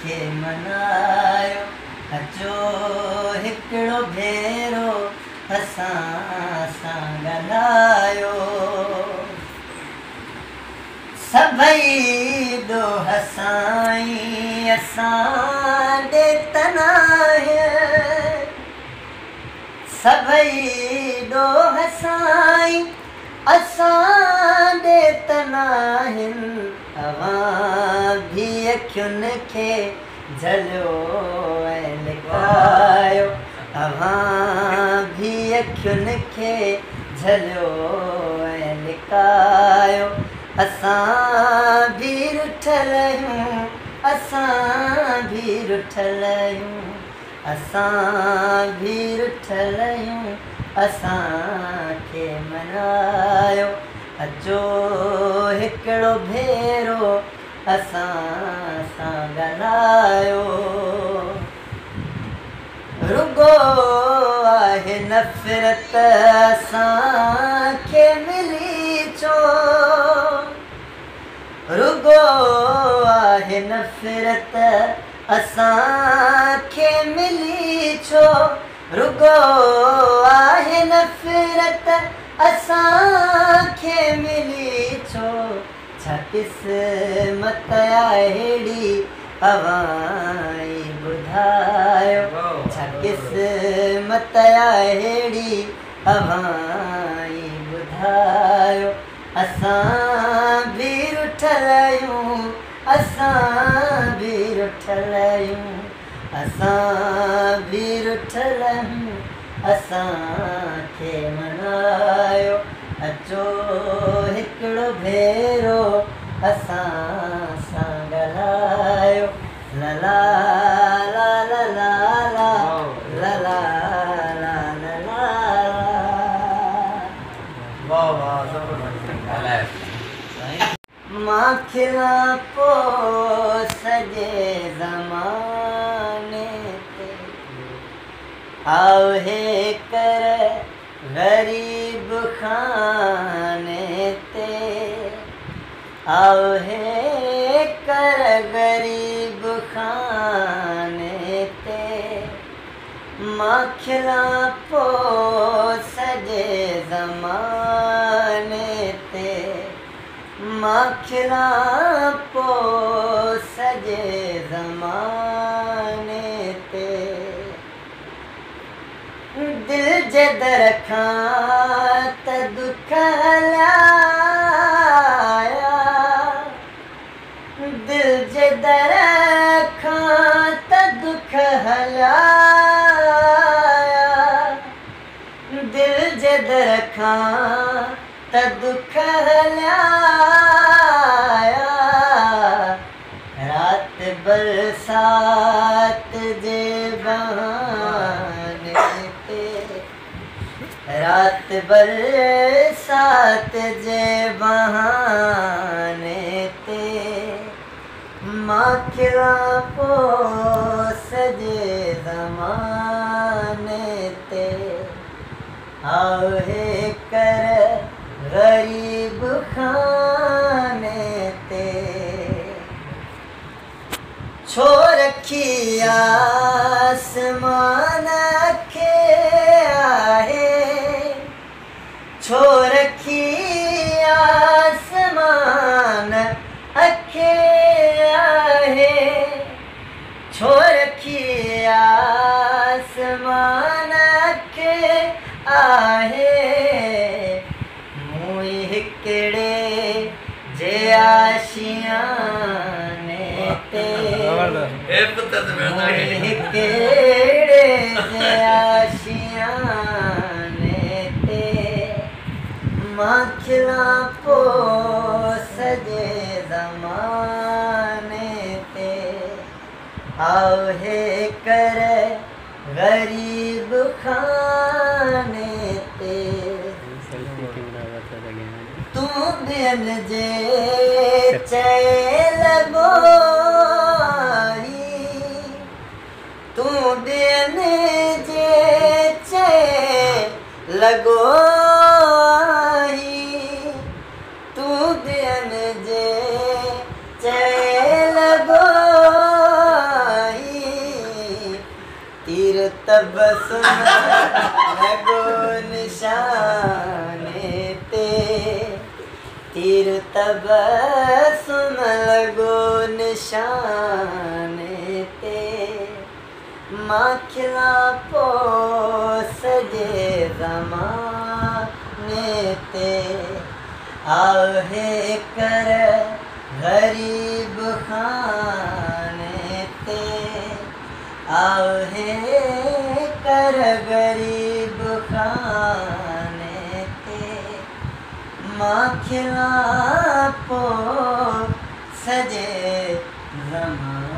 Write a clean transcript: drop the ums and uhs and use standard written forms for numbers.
खे मनायो अचो हिकिड़ो भेरो असां सां ॻाल्हायो सभई ॾोह साईं असां ॾे तनाए सभई ॾोह साईं असां ॾे तनाहिनि अवां भी अखियुनि खे झलियो ऐं लिकायो अवां भी अखियुनि खे झलियो ऐं लिकायो असां भी रुठल आहियूं असां भी रुठल आहियूं असां भी रुठल आहियूं असांखे मनायो अचो हिकिड़ो भेरो असां सां ॻाल्हायो रुगो आहे नफ़रत असांखे मिली छो रुगो आहे नफ़रत असांखे मिली छो रुगो आहे नफ़रत असांखे मिली छो छा क़िस्मत अहिड़ी अवां ॿुधायो छा क़िस्मत अहिड़ी अवां ॿुधायो असां भी रुठल आहियूं असां भी रुठल आहियूं असां भी रुठल आहियूं असांखे मनायो अचो हिकिड़ो भेरो असां सां ॻाल्हायो ला ला ला ला ला ला ला ला ला ला वाह वाह ज़बरदस्त मां खिला पोइ सॼे ज़माने ते आहे कर ग़रीब खाने ते आहे कर ग़रीब खाने ते मां खिला पोइ सॼे ज़माने ते मां खिला पोइ सॼे ज़माने ते दिल जे दर खां त दुख हलाया दिल जे दर खां त दुख हलाया दिल जे दर खां त दुख हलाया रात बरसात जे बहाने रात बरसात जे बहाने ते मां खिला पोइ सॼे ज़माने ते आहे कर ग़रीब खाने ते छो रखी आसमान खे आहे छो रखी आसमान अखे आहे छो रखी आसमान अखे आहे मूं हिकिड़े जे आशियाने ते मूं हिकिड़े जे आशियाने ते मां खिला पोइ सॼे ज़माने ते आहे कर ग़रीब खाने ते तूं ॿियनि जे चए लॻो तूं ॿियनि जे चए लॻो तूं ॿियनि जे चए लॻो तबसुम लगो निशाने ते, तीर तबसुम लगो निशाने ते, माखिला पो सजे ज़माने ते, आहे कर गरीब खाने ते, आहे कर गरीब खाने ते, माखिला पो सजे ज़माने